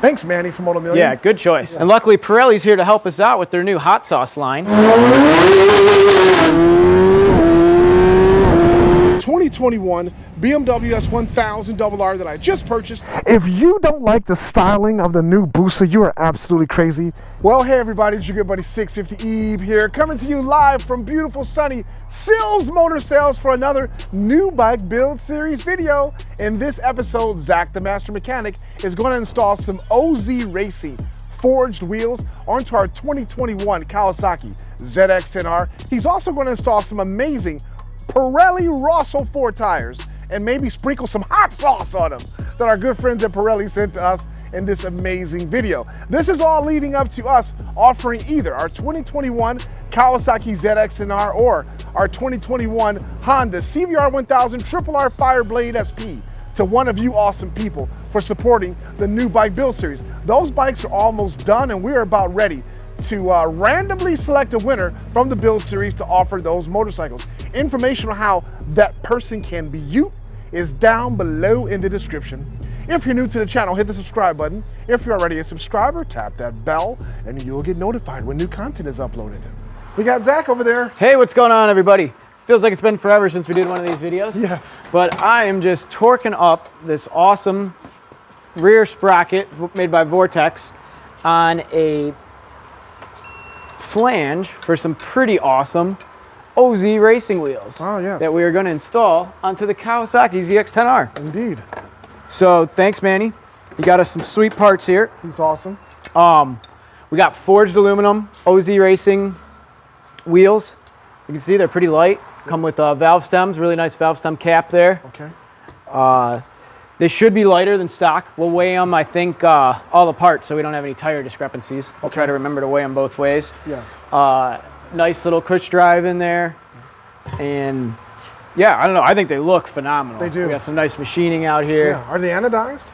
Thanks, Manny from Moto Million. Yeah, good choice. And luckily, Pirelli's here to help us out with their new hot sauce line. 2021 BMW S1000RR that I just purchased. If you don't like the styling of the new Busa, you are absolutely crazy. Well, hey everybody, it's your good buddy 650 Eve here, coming to you live from beautiful sunny Sills Motor Sales for another new bike build series video. In this episode, Zack the Master Mechanic is going to install some OZ Racing forged wheels onto our 2021 Kawasaki ZX-10R. He's also going to install some amazing Pirelli Rosso IV tires and maybe sprinkle some hot sauce on them that our good friends at Pirelli sent to us in this amazing video. This is all leading up to us offering either our 2021 Kawasaki ZX-10R or our 2021 Honda CBR 1000 RRR Fireblade SP to one of you awesome people for supporting the new bike build series. Those bikes are almost done and we're about ready to randomly select a winner from the build series to offer those motorcycles. Information on how that person can be you is down below in the description. If you're new to the channel, hit the subscribe button. If you're already a subscriber, tap that bell and you'll get notified when new content is uploaded. We got Zach over there. Hey, what's going on, everybody? Feels like it's been forever since we did one of these videos. Yes. But I am just torquing up this awesome rear sprocket made by Vortex on a flange for some pretty awesome OZ racing wheels. Oh, yes. That we are going to install onto the Kawasaki ZX-10R. Indeed. So thanks, Manny. You got us some sweet parts here. He's awesome. We got forged aluminum OZ racing wheels. You can see they're pretty light. Come with valve stems, really nice valve stem cap there. Okay. They should be lighter than stock. We'll weigh them, I think, all the parts so we don't have any tire discrepancies. I'll try to remember to weigh them both ways. Yes. Nice little cush drive in there. And yeah, I don't know, I think they look phenomenal. They do. We got some nice machining out here. Yeah. Are they anodized?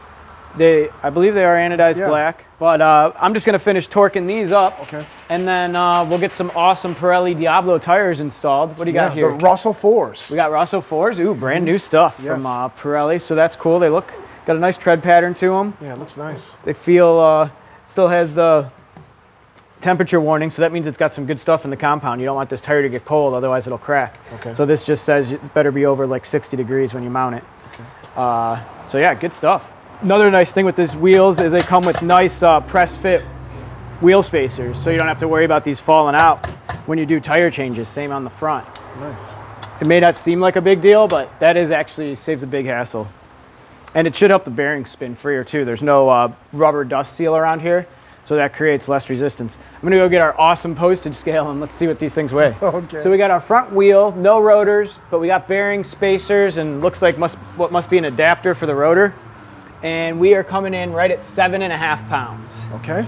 I believe they are anodized black. But I'm just gonna finish torquing these up. Okay. And then we'll get some awesome Pirelli Diablo tires installed. What do you got here? The Rosso IVs. We got Rosso IVs. Ooh, brand new stuff from Pirelli. So that's cool. They got a nice tread pattern to them. Yeah, it looks nice. They feel, still has the temperature warning. So that means it's got some good stuff in the compound. You don't want this tire to get cold, otherwise it'll crack. Okay. So this just says it better be over like 60 degrees when you mount it. Okay. So yeah, good stuff. Another nice thing with these wheels is they come with nice press fit wheel spacers, so you don't have to worry about these falling out when you do tire changes. Same on the front. Nice. It may not seem like a big deal, but that is actually saves a big hassle. And it should help the bearings spin freer too. There's no rubber dust seal around here, so that creates less resistance. I'm gonna go get our awesome postage scale and let's see what these things weigh. Okay. So we got our front wheel, no rotors, but we got bearing spacers and looks like what must be an adapter for the rotor. And we are coming in right at 7.5 pounds. Okay.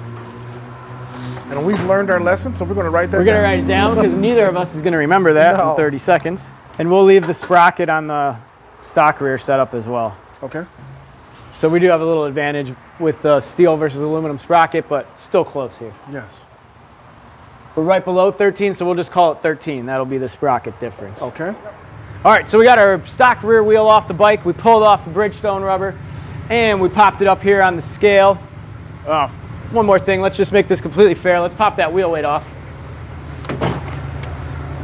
And we've learned our lesson, so we're going to write that down. We're going to write it down because neither of us is going to remember that in 30 seconds. And we'll leave the sprocket on the stock rear setup as well. Okay. So we do have a little advantage with the steel versus aluminum sprocket, but still close here. Yes. We're right below 13, so we'll just call it 13. That'll be the sprocket difference. Okay. All right, so we got our stock rear wheel off the bike. We pulled off the Bridgestone rubber. And we popped it up here on the scale. One more thing, let's just make this completely fair. Let's pop that wheel weight off.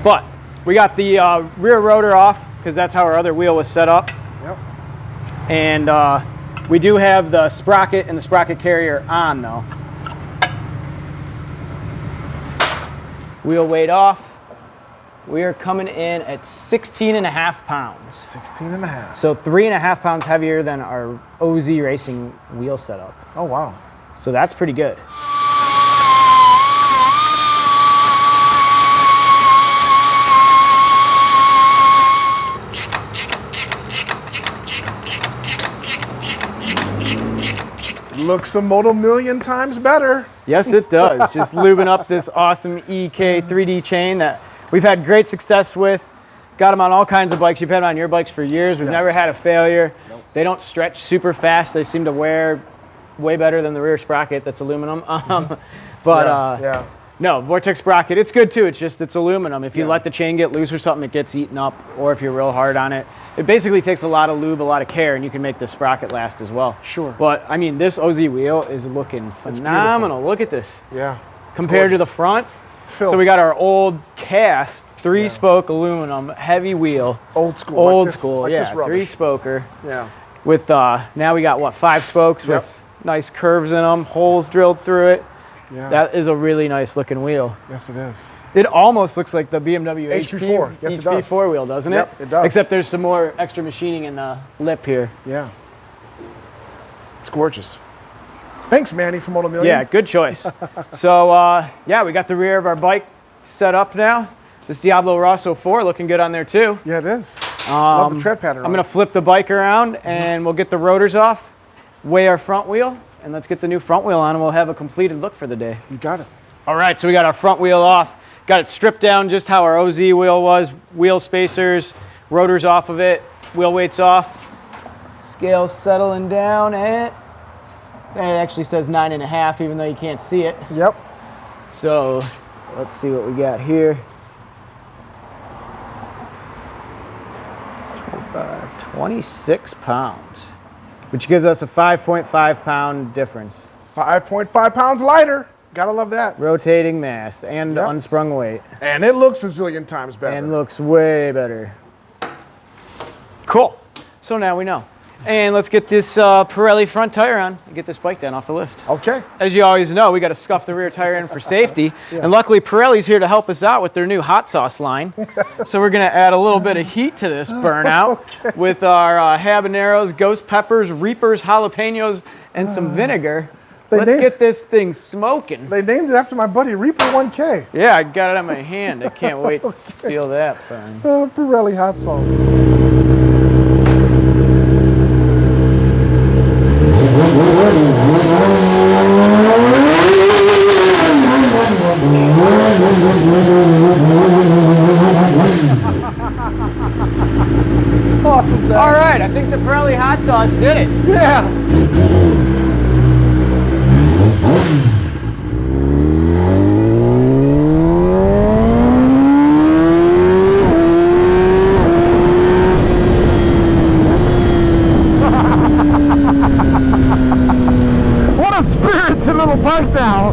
But we got the rear rotor off because that's how our other wheel was set up. Yep. And we do have the sprocket and the sprocket carrier on though. Wheel weight off. We are coming in at 16.5 pounds. 16.5. So 3.5 pounds heavier than our OZ Racing wheel setup. Oh, wow. So that's pretty good. Looks a Moto Million times better. Yes, it does. Just lubing up this awesome EK 3D chain that we've had great success with. Got them on all kinds of bikes. You've had them on your bikes for years. We've never had a failure. Nope. They don't stretch super fast. They seem to wear way better than the rear sprocket that's aluminum. No, Vortex sprocket, it's good too. It's just, it's aluminum. If you let the chain get loose or something, it gets eaten up, or if you're real hard on it. It basically takes a lot of lube, a lot of care, and you can make the sprocket last as well. Sure. But, I mean, this OZ wheel is looking phenomenal. Look at this. Yeah. Compared to the front. So we got our old cast, 3-spoke aluminum, heavy wheel. Old school. Old like school, like yeah. 3-spoker. Yeah. With, now we got, what, 5 spokes with nice curves in them, holes drilled through it. Yeah. That is a really nice looking wheel. Yes, it is. It almost looks like the BMW HP4. Yes, it does. HP4 wheel, doesn't it? Yep, it does. Except there's some more extra machining in the lip here. Yeah. It's gorgeous. Thanks, Manny from Moto Million. Yeah, good choice. So, yeah, we got the rear of our bike set up now. This Diablo Rosso IV looking good on there too. Yeah, it is. Love the tread pattern. I'm going to flip the bike around and we'll get the rotors off, weigh our front wheel, and let's get the new front wheel on and we'll have a completed look for the day. You got it. All right, so we got our front wheel off. Got it stripped down just how our OZ wheel was. Wheel spacers, rotors off of it, wheel weights off. Scale's settling down at, it actually says 9.5 even though you can't see it. Yep. So let's see what we got here. 26 pounds, which gives us a 5.5 pound difference. 5.5 pounds lighter. Gotta love that. Rotating mass and unsprung weight. And it looks a zillion times better. And looks way better. Cool. So now we know. And let's get this Pirelli front tire on and get this bike down off the lift. Okay. As you always know, we got to scuff the rear tire in for safety. And luckily, Pirelli's here to help us out with their new hot sauce line. So we're going to add a little bit of heat to this burnout with our habaneros, ghost peppers, reapers, jalapenos, and some vinegar. Let's get this thing smoking. They named it after my buddy Reaper 1K. Yeah, I got it on my hand. I can't wait to feel that burn. Pirelli hot sauce. Awesome, Zach. All right, I think the Pirelli hot sauce did it. Yeah. What a spirited little bike now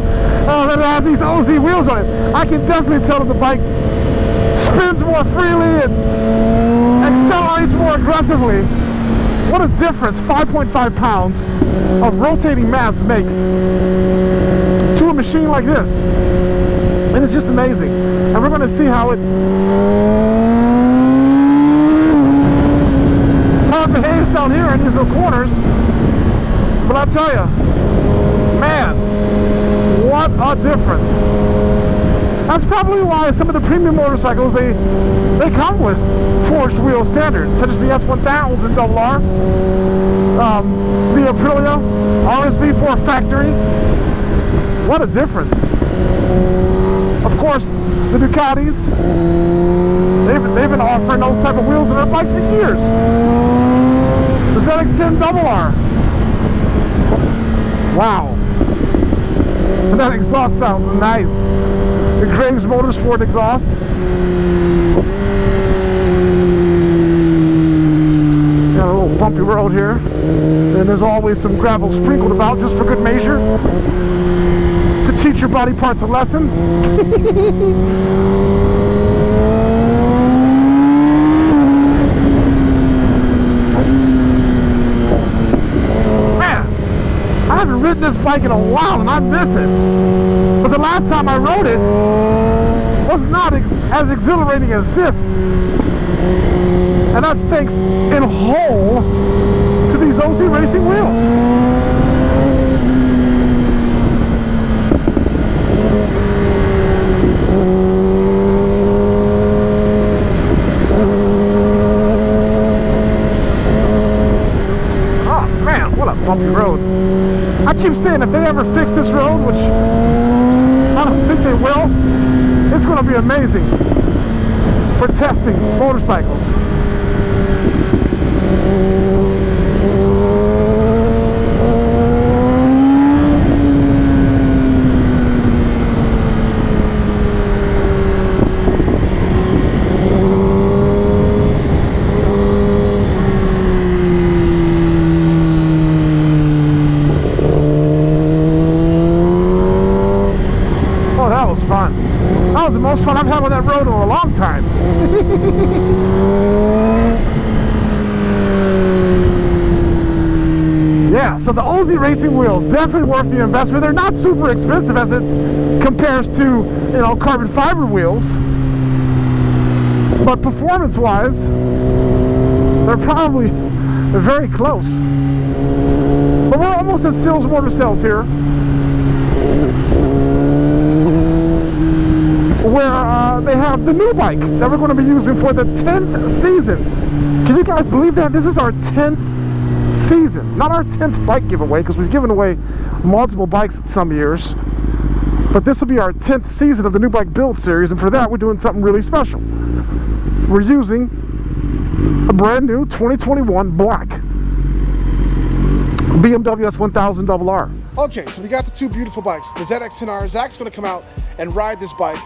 that has these OZ wheels on it. I can definitely tell that the bike spins more freely and accelerates more aggressively. What a difference 5.5 pounds of rotating mass makes to a machine like this. And it's just amazing. And we're going to see how it behaves down here in these little corners. But I'll tell you, man, what a difference. That's probably why some of the premium motorcycles, they come with forged wheel standard, such as the S1000RR, the Aprilia RSV4 factory. What a difference. Of course, the Ducatis, they've been offering those type of wheels on their bikes for years. The ZX-10R. Wow. And that exhaust sounds nice. The Graves Motorsport exhaust. Got a little bumpy road here. And there's always some gravel sprinkled about just for good measure. To teach your body parts a lesson. Man, I haven't ridden this bike in a while and I miss it. But the last time I rode it was not as exhilarating as this. And that's thanks in whole to these OZ racing wheels. Oh man, what a bumpy road. I keep saying if they ever fix this road, which I don't think they will, it's going to be amazing for testing motorcycles. was the most fun I've had on that road in a long time. Yeah, so the Ozy racing wheels, definitely worth the investment. They're not super expensive as it compares to, you know, carbon fiber wheels. But performance-wise, they're probably very close. But we're almost at Sills Motor Sales here, where they have the new bike that we're going to be using for the 10th season. Can you guys believe that? This is our 10th season, not our 10th bike giveaway, because we've given away multiple bikes some years, but this will be our 10th season of the new bike build series, and for that we're doing something really special. We're using a brand new 2021 black BMW S1000RR. Okay, so we got the two beautiful bikes, the ZX-10R. Zach's going to come out and ride this bike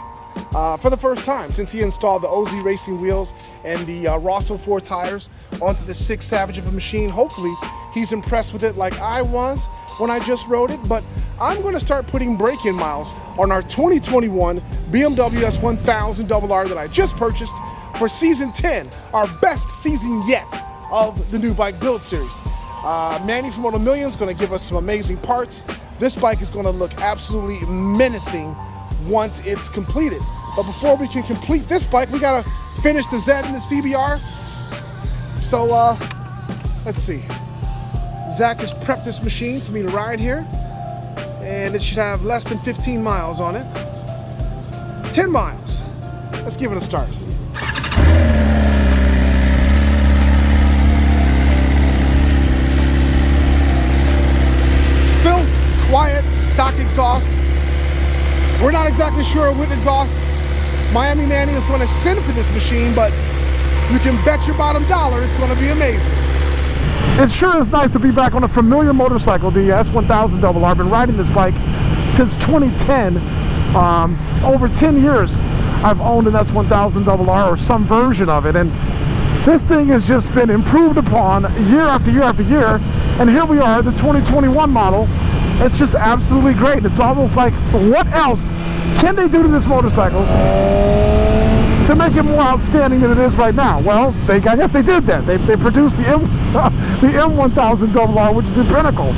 for the first time since he installed the Ozy racing wheels and the Rosso IV tires onto the 6 Savage of a machine. Hopefully he's impressed with it like I was when I just rode it, but I'm going to start putting break-in miles on our 2021 BMW S1000RR that I just purchased for season 10, our best season yet of the new bike build series. Manny from Moto Million is going to give us some amazing parts. This bike is going to look absolutely menacing once it's completed. But before we can complete this bike, we got to finish the Z and the CBR. So let's see. Zach has prepped this machine for me to ride here, and it should have less than 15 miles on it. 10 miles. Let's give it a start. Filth, quiet, stock exhaust. We're not exactly sure what exhaust Miami Manny is going to send for this machine, but you can bet your bottom dollar it's going to be amazing. It sure is nice to be back on a familiar motorcycle, the S1000RR. I've been riding this bike since 2010. Over 10 years I've owned an S1000RR or some version of it, and this thing has just been improved upon year after year after year, and here we are, the 2021 model. It's just absolutely great. It's almost like, what else can they do to this motorcycle to make it more outstanding than it is right now? Well, I guess they did that. They produced the M1000RR, which is the pinnacle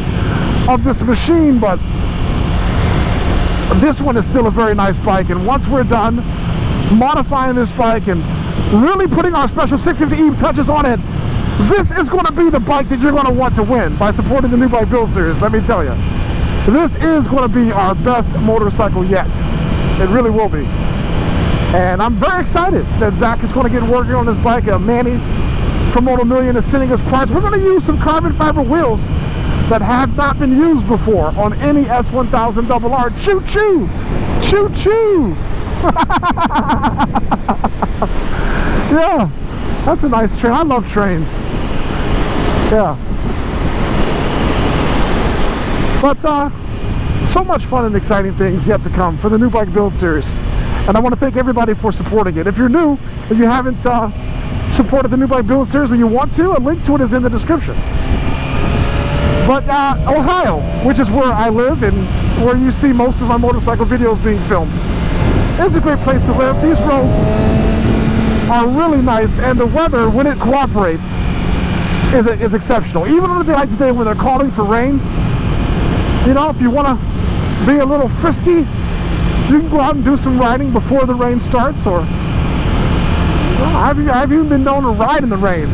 of this machine, but this one is still a very nice bike, and once we're done modifying this bike and really putting our special 650E touches on it, this is going to be the bike that you're going to want to win by supporting the new bike build series, let me tell you. This is going to be our best motorcycle yet. It really will be. And I'm very excited that Zach is going to get working on this bike. Manny from Moto Million is sending us parts. We're going to use some carbon fiber wheels that have not been used before on any S1000RR. Choo choo! Choo choo! Yeah, that's a nice train. I love trains. Yeah. But so much fun and exciting things yet to come for the new bike build series, and I want to thank everybody for supporting it. If you're new and you haven't supported the new bike build series and you want to, a link to it is in the description. But Ohio, which is where I live and where you see most of my motorcycle videos being filmed, is a great place to live. These roads are really nice, and the weather, when it cooperates, is exceptional. Even on the night today when they're calling for rain, you know, if you want to be a little frisky, you can go out and do some riding before the rain starts. Or I've even been known to ride in the rain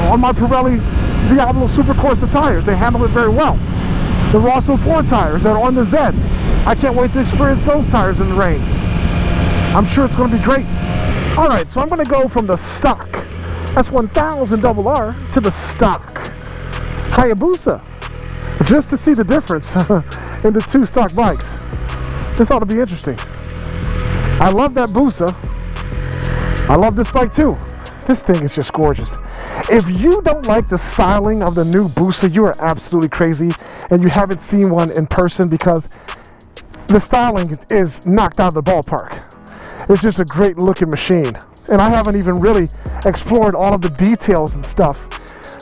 on my Pirelli Diablo Super Corsa tires. They handle it very well. The Rosso IV tires that are on the Z, I can't wait to experience those tires in the rain. I'm sure it's going to be great. All right, so I'm going to go from the stock S1000RR to the stock Hayabusa, just to see the difference in the two stock bikes. This ought to be interesting. I love that Busa. I love this bike too. This thing is just gorgeous. If you don't like the styling of the new Busa, you are absolutely crazy and you haven't seen one in person, because the styling is knocked out of the ballpark. It's just a great looking machine. And I haven't even really explored all of the details and stuff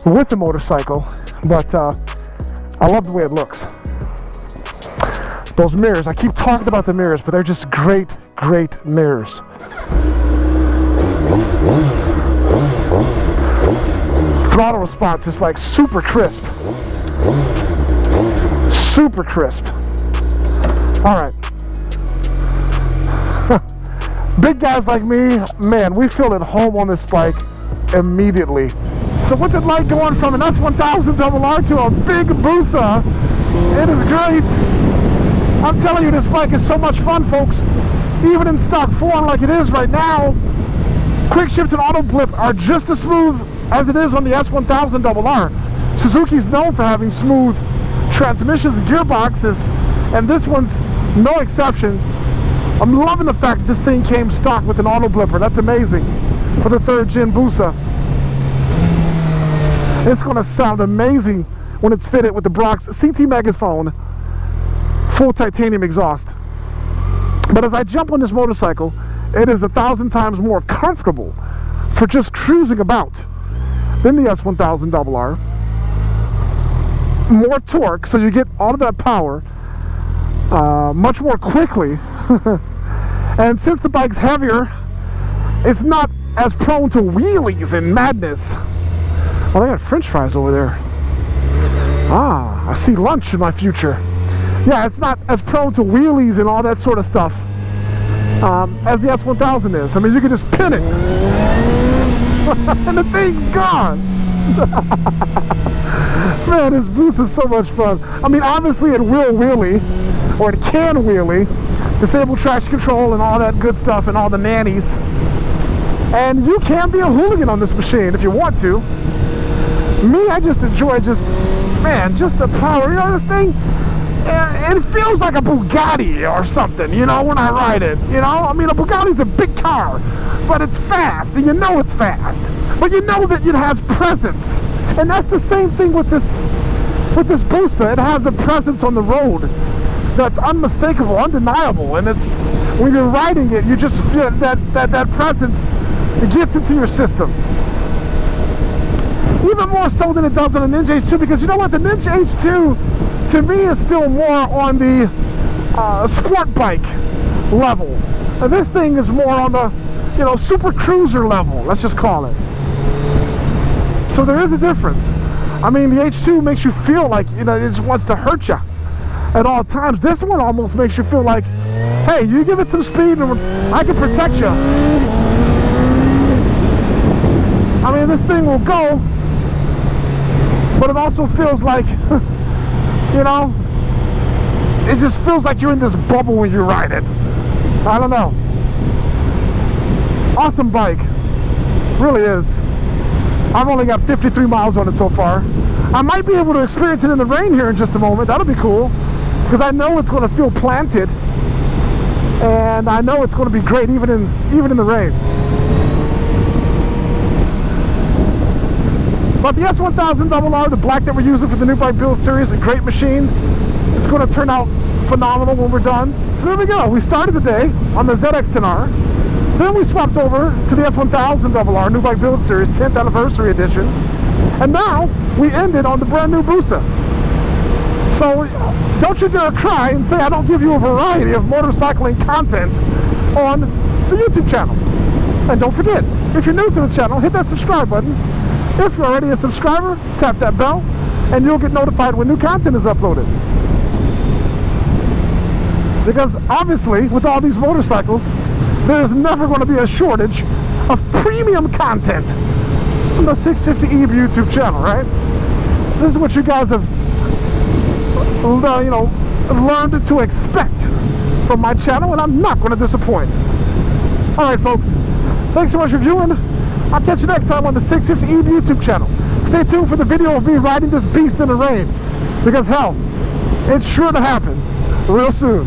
with the motorcycle, but I love the way it looks. Those mirrors, I keep talking about the mirrors, but they're just great great mirrors. Throttle response is like super crisp. Super crisp. All right. Big guys like me, man, we feel at home on this bike immediately. So what's it like going from an S1000RR to a big Busa? It is great. I'm telling you, this bike is so much fun, folks. Even in stock form like it is right now, quick shift and auto blip are just as smooth as it is on the S1000RR. Suzuki's known for having smooth transmissions and gearboxes, and this one's no exception. I'm loving the fact that this thing came stock with an auto blipper. That's amazing for the 3rd gen Busa. It's going to sound amazing when it's fitted with the Brock's CT Megaphone full titanium exhaust. But as I jump on this motorcycle, it is 1,000 times more comfortable for just cruising about than the S1000RR. More torque, so you get all of that power much more quickly. And since the bike's heavier, it's not as prone to wheelies and madness. Oh, they got french fries over there. Ah, I see lunch in my future. Yeah, it's not as prone to wheelies and all that sort of stuff as the S1000 is. I mean, you can just pin it and the thing's gone. Man, this Busa is so much fun. I mean, obviously it will wheelie, or it can wheelie, disable traction control and all that good stuff and all the nannies. And you can be a hooligan on this machine if you want to. Me, I just enjoy just the power. You know, this thing, it feels like a Bugatti or something, you know, when I ride it. You know, I mean, a Bugatti's a big car, but it's fast, and you know it's fast. But you know that it has presence. And that's the same thing with this Busa. It has a presence on the road that's unmistakable, undeniable. And it's, when you're riding it, you just feel that presence, it gets into your system. Even more so than it does on a Ninja H2, because you know what, the Ninja H2 to me is still more on the sport bike level, and this thing is more on the, you know, super cruiser level, let's just call it. So there is a difference. I mean, the H2 makes you feel like, you know, it just wants to hurt you at all times. This one almost makes you feel like, hey, you give it some speed and I can protect you. I mean, this thing will go, but it also feels like, you know, it just feels like you're in this bubble when you ride it. I don't know. Awesome bike. Really is. I've only got 53 miles on it so far. I might be able to experience it in the rain here in just a moment. That'll be cool, because I know it's going to feel planted, and I know it's going to be great even in the rain. But the S1000RR, the black that we're using for the new bike build series, a great machine. It's going to turn out phenomenal when we're done. So there we go. We started the day on the ZX-10R. Then we swapped over to the S1000RR new bike build series 10th anniversary edition. And now we ended on the brand new Busa. So don't you dare cry and say I don't give you a variety of motorcycling content on the YouTube channel. And don't forget, if you're new to the channel, hit that subscribe button. If you're already a subscriber, tap that bell, and you'll get notified when new content is uploaded. Because obviously, with all these motorcycles, there's never going to be a shortage of premium content on the 650 YouTube channel, right? This is what you guys have, you know, learned to expect from my channel, and I'm not going to disappoint. All right, folks, thanks so much for viewing. I'll catch you next time on the 650 YouTube channel. Stay tuned for the video of me riding this beast in the rain, because hell, it's sure to happen real soon.